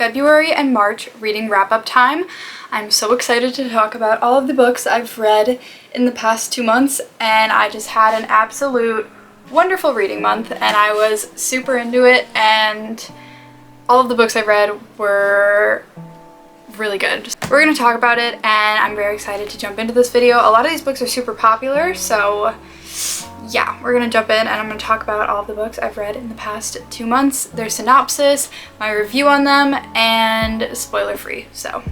February and March reading wrap-up time. I'm so excited to talk about all of the books I've read in the past 2 months, and I just had an absolute wonderful reading month and I was super into it, and all of the books I read were really good. We're going to talk about it and I'm very excited to jump into this video. A lot of these books are super popular, so yeah, we're going to jump in and I'm going to talk about all of the books I've read in the past 2 months, their synopsis, my review on them, and spoiler free. So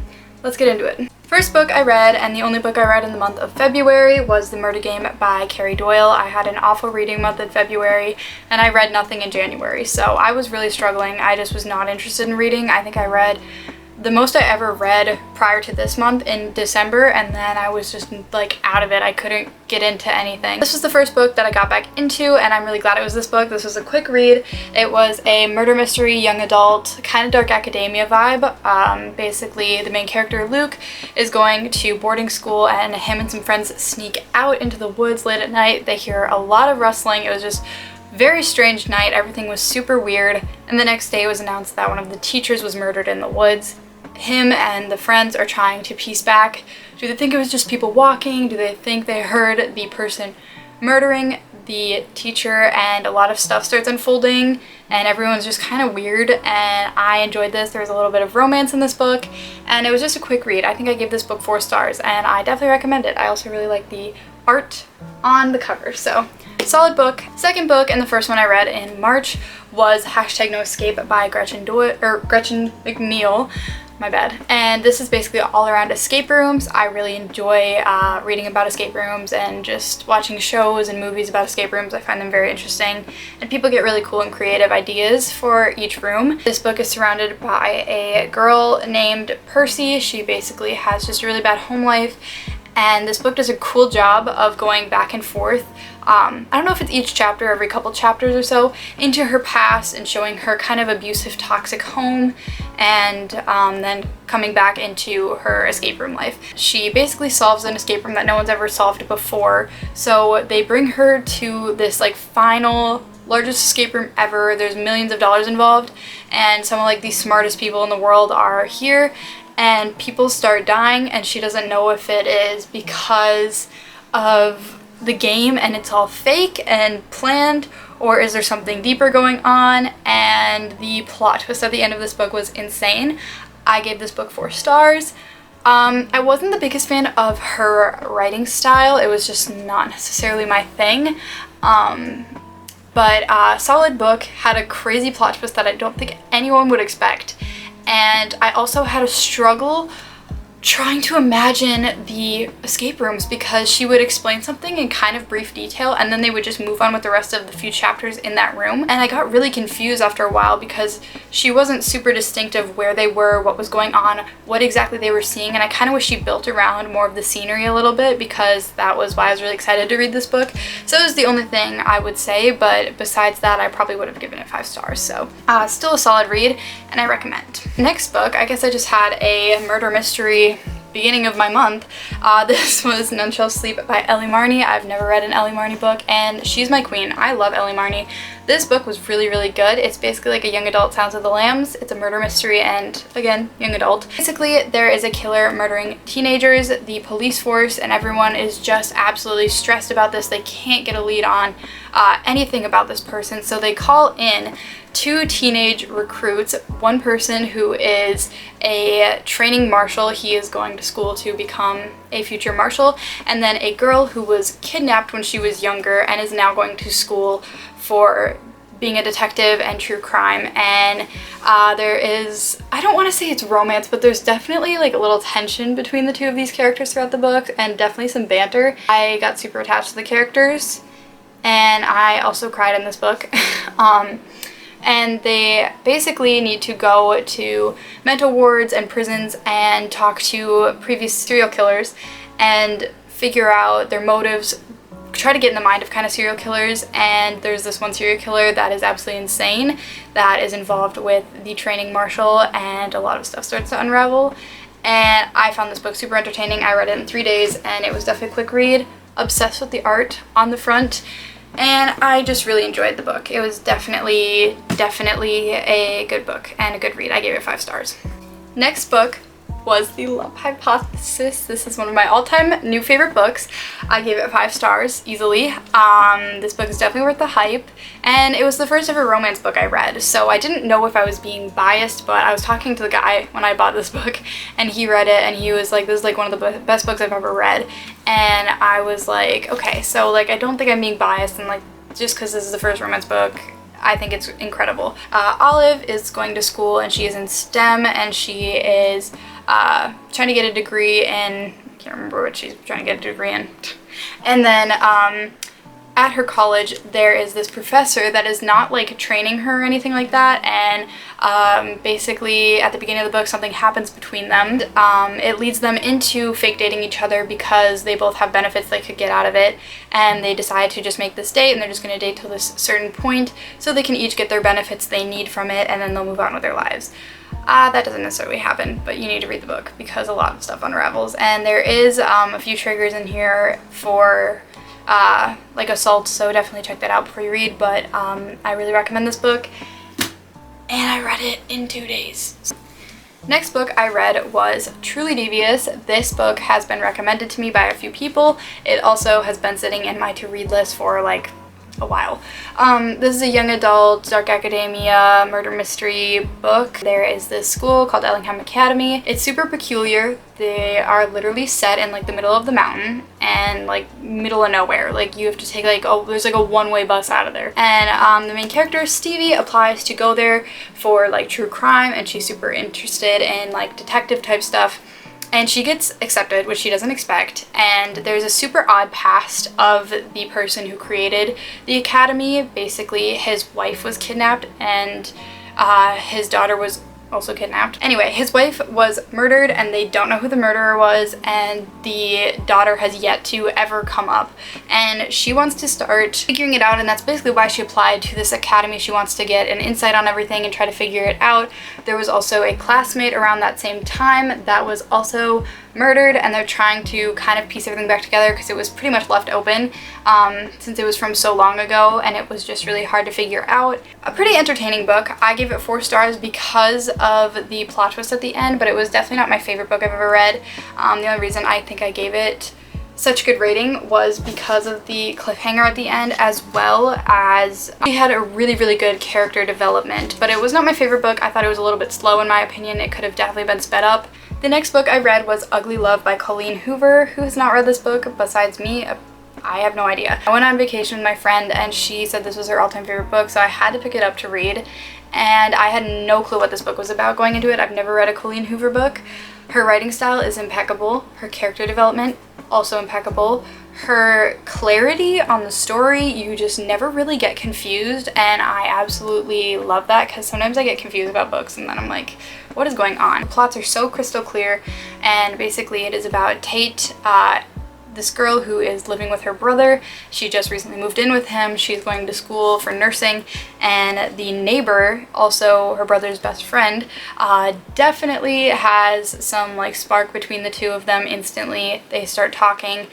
let's get into it. First book I read, and the only book I read in the month of February, was The Murder Game by Carrie Doyle. I had an awful reading month in February and I read nothing in January, so I was really struggling. I just was not interested in reading. I think I read the most I ever read prior to this month in December, and then I was just like out of it. I couldn't get into anything. This was the first book that I got back into, and I'm really glad it was this book. This was a quick read. It was a murder mystery, young adult, kind of dark academia vibe. Basically, the main character, Luke, is going to boarding school, and him and some friends sneak out into the woods late at night. They hear a lot of rustling. It was just very strange night. Everything was super weird, and the next day it was announced that one of the teachers was murdered in the woods. Him and the friends are trying to piece back. Do they think it was just people walking? Do they think they heard the person murdering the teacher? And a lot of stuff starts unfolding and everyone's just kind of weird, and I enjoyed this. There was a little bit of romance in this book and it was just a quick read. I think I gave this book 4 stars and I definitely recommend it. I also really like the art on the cover, so solid book. Second book, and the first one I read in March, was #No Escape by Gretchen McNeil. My bad. And this is basically all around escape rooms. I really enjoy reading about escape rooms and just watching shows and movies about escape rooms. I find them very interesting, and people get really cool and creative ideas for each room. This book is surrounded by a girl named Percy. She basically has just a really bad home life, and this book does a cool job of going back and forth. I don't know if it's each chapter, every couple chapters or so, into her past and showing her kind of abusive, toxic home, and then coming back into her escape room life. She basically solves an escape room that no one's ever solved before, so they bring her to this like final largest escape room ever. There's millions of dollars involved, and some of like the smartest people in the world are here, and people start dying, and she doesn't know if it is because of the game and it's all fake and planned, or is there something deeper going on. And the plot twist at the end of this book was insane. I gave this book 4 stars. I wasn't the biggest fan of her writing style. It was just not necessarily my thing. But solid book, had a crazy plot twist that I don't think anyone would expect. And I also had a struggle trying to imagine the escape rooms, because she would explain something in kind of brief detail and then they would just move on with the rest of the few chapters in that room, and I got really confused after a while because she wasn't super distinctive where they were, what was going on, what exactly they were seeing, and I kind of wish she built around more of the scenery a little bit, because that was why I was really excited to read this book. So it was the only thing I would say, but besides that I probably would have given it 5 stars. So still a solid read and I recommend. Next book, I guess I just had a murder mystery beginning of my month. This was Nunchuck Sleep by Ellie Marney. I've never read an Ellie Marney book and she's my queen. I love Ellie Marney. This book was really, really good. It's basically like a young adult Sounds of the Lambs. It's a murder mystery and, again, young adult. Basically, there is a killer murdering teenagers. The police force and everyone is just absolutely stressed about this. They can't get a lead on anything about this person, so they call in 2 teenage recruits, one person who is a training marshal, he is going to school to become a future marshal, and then a girl who was kidnapped when she was younger and is now going to school for being a detective and true crime. And there is, I don't want to say it's romance, but there's definitely like a little tension between the 2 of these characters throughout the book, and definitely some banter. I got super attached to the characters and I also cried in this book. And they basically need to go to mental wards and prisons and talk to previous serial killers and figure out their motives, try to get in the mind of kind of serial killers. And there's this one serial killer that is absolutely insane that is involved with the training marshal, and a lot of stuff starts to unravel. And I found this book super entertaining. I read it in 3 days and it was definitely a quick read. Obsessed with the art on the front. and I just really enjoyed the book. It was definitely a good book and a good read. I gave it 5 stars. Next book was The Love Hypothesis. This is one of my all-time new favorite books. I gave it 5 stars easily. This book is definitely worth the hype, and it was the first ever romance book I read, so I didn't know if I was being biased, but I was talking to the guy when I bought this book, and he read it, and he was like, this is like one of the best books I've ever read, and I was like, okay, so like I don't think I'm being biased, and like just because this is the first romance book, I think it's incredible. Olive is going to school, and she is in STEM, and she is trying to get a degree in, I can't remember what she's trying to get a degree in. And then at her college there is this professor that is not like training her or anything like that, and basically at the beginning of the book something happens between them. It leads them into fake dating each other because they both have benefits they could get out of it, and they decide to just make this date, and they're just going to date till this certain point so they can each get their benefits they need from it, and then they'll move on with their lives. That doesn't necessarily happen, but you need to read the book because a lot of stuff unravels, and there is a few triggers in here for like assault, so definitely check that out before you read, but I really recommend this book, and I read it in 2 days. Next book I read was Truly Devious. This book has been recommended to me by a few people. It also has been sitting in my to-read list for like a while. This is a young adult, dark academia, murder mystery book. There is this school called Ellingham Academy. It's super peculiar. They are literally set in like the middle of the mountain and like middle of nowhere. Like you have to take like, oh, there's like a one-way bus out of there. And the main character, Stevie, applies to go there for like true crime, and she's super interested in like detective type stuff. And she gets accepted, which she doesn't expect, and there's a super odd past of the person who created the academy. Basically, his wife was kidnapped, and his daughter was also kidnapped. Anyway, his wife was murdered, and they don't know who the murderer was, and the daughter has yet to ever come up, and she wants to start figuring it out, and that's basically why she applied to this academy. She wants to get an insight on everything and try to figure it out. There was also a classmate around that same time that was also murdered, and they're trying to kind of piece everything back together because it was pretty much left open since it was from so long ago, and it was just really hard to figure out. A pretty entertaining book. I gave it 4 stars because of the plot twist at the end, but it was definitely not my favorite book I've ever read. The only reason I think I gave it such good rating was because of the cliffhanger at the end, as well as we had a really good character development. But it was not my favorite book. I thought it was a little bit slow in my opinion. It could have definitely been sped up. The next book I read was Ugly Love by Colleen Hoover. Who has not read this book besides me? I have no idea. I went on vacation with my friend, and she said this was her all-time favorite book, so I had to pick it up to read, and I had no clue what this book was about going into it. I've never read a Colleen Hoover book. Her writing style is impeccable. Her character development, also impeccable. Her clarity on the story, you just never really get confused, and I absolutely love that because sometimes I get confused about books and then I'm like, what is going on? The plots are so crystal clear, and basically it is about Tate, this girl who is living with her brother. She just recently moved in with him. She's going to school for nursing, and the neighbor, also her brother's best friend, definitely has some like spark between the two of them instantly. They start talking,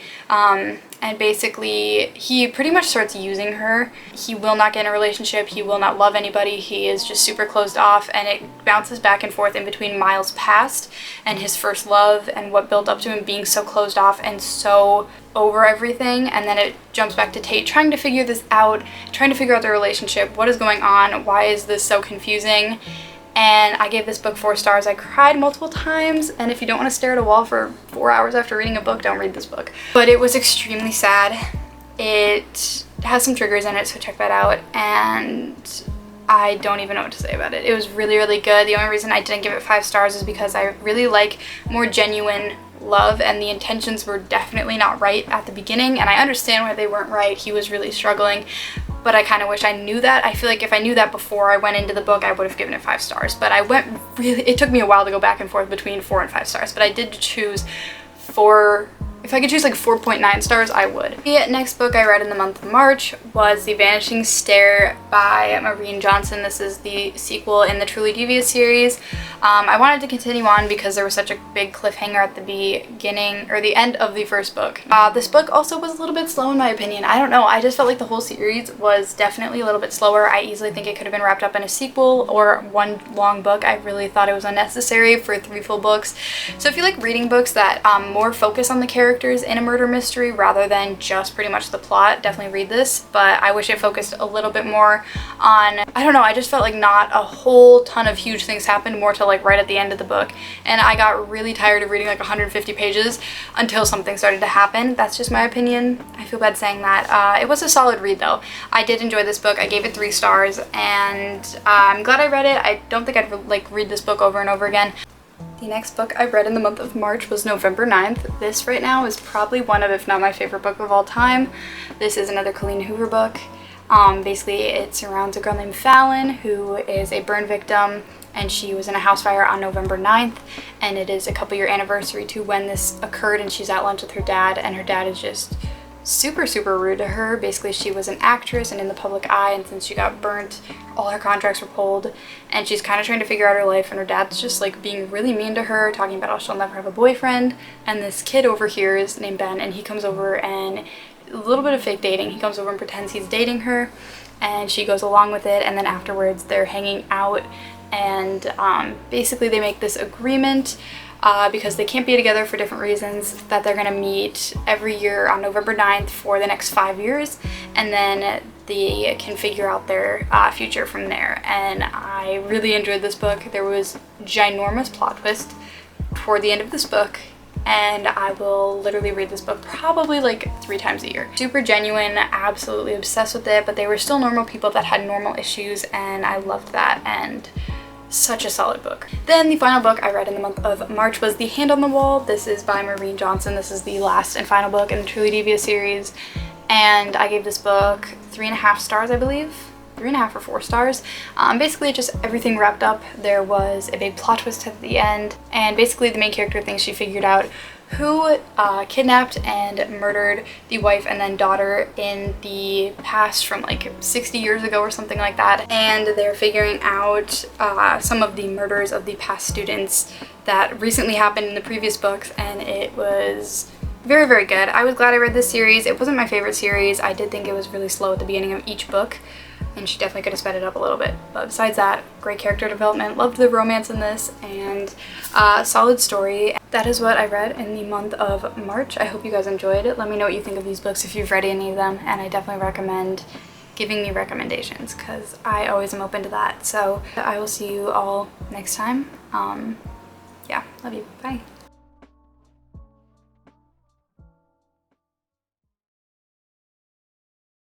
and basically he pretty much starts using her. He will not get in a relationship. He will not love anybody. He is just super closed off, and it bounces back and forth in between Miles' past and his first love and what built up to him being so closed off and so over everything, and then it jumps back to Tate trying to figure this out, trying to figure out their relationship. What is going on? Why is this so confusing? And I gave this book 4 stars. I cried multiple times, and if you don't want to stare at a wall for 4 hours after reading a book, don't read this book. But it was extremely sad. It has some triggers in it, so check that out, and I don't even know what to say about it. It was really good. The only reason I didn't give it 5 stars is because I really like more genuine love, and the intentions were definitely not right at the beginning, and I understand why they weren't right. He was really struggling, but I kind of wish I knew that. I feel like if I knew that before I went into the book, I would have given it 5 stars, but it took me a while to go back and forth between 4 and 5 stars, but I did choose 4. If I could choose like 4.9 stars, I would. The next book I read in the month of March was The Vanishing Star by Maureen Johnson. This is the sequel in the Truly Devious series. I wanted to continue on because there was such a big cliffhanger at the beginning, or the end of the first book. This book also was a little bit slow in my opinion. I don't know, I just felt like the whole series was definitely a little bit slower. I easily think it could have been wrapped up in a sequel or one long book. I really thought it was unnecessary for 3 full books. So if you like reading books that more focus on the characters in a murder mystery rather than just pretty much the plot, definitely read this. But I wish it focused a little bit more on, I don't know, I just felt like not a whole ton of huge things happened, more to like right at the end of the book, and I got really tired of reading like 150 pages until something started to happen. That's just my opinion. I feel bad saying that. It was a solid read though. I did enjoy this book. I gave it 3 stars, and I'm glad I read it. I don't think I'd like read this book over and over again. The next book I read in the month of March was November 9th. This right now is probably one of, if not my favorite book of all time. This is another Colleen Hoover book. Basically it surrounds a girl named Fallon who is a burn victim, and she was in a house fire on November 9th, and it is a couple-year anniversary to when this occurred, and she's at lunch with her dad, and her dad is just super rude to her. Basically she was an actress and in the public eye, and since she got burnt all her contracts were pulled, and she's kind of trying to figure out her life, and her dad's just like being really mean to her, talking about how she'll never have a boyfriend. And this kid over here is named Ben, and he comes over, and a little bit of fake dating. He comes over and pretends he's dating her, and she goes along with it, and then afterwards they're hanging out, and basically they make this agreement because they can't be together for different reasons, that they're gonna meet every year on November 9th for the next 5 years, and then they can figure out their future from there. And I really enjoyed this book. There was ginormous plot twist toward the end of this book, and I will literally read this book probably like 3 times a year. Super genuine, absolutely obsessed with it, but they were still normal people that had normal issues, and I loved that, and such a solid book. Then the final book I read in the month of March was The Hand on the Wall. This is by Maureen Johnson. This is the last and final book in the Truly Devious series, and I gave this book 3.5 stars, I believe. 3.5 or 4 stars. Basically just everything wrapped up. There was a big plot twist at the end, and basically the main character thinks she figured out who kidnapped and murdered the wife and then daughter in the past from like 60 years ago or something like that, and they're figuring out some of the murders of the past students that recently happened in the previous books, and it was very good. I was glad I read this series. It wasn't my favorite series. I did think it was really slow at the beginning of each book, and she definitely could have sped it up a little bit. But besides that, great character development, loved the romance in this, and solid story. That is what I read in the month of March. I hope you guys enjoyed it. Let me know what you think of these books if you've read any of them, and I definitely recommend giving me recommendations because I always am open to that. So I will see you all next time. Yeah, love you. Bye.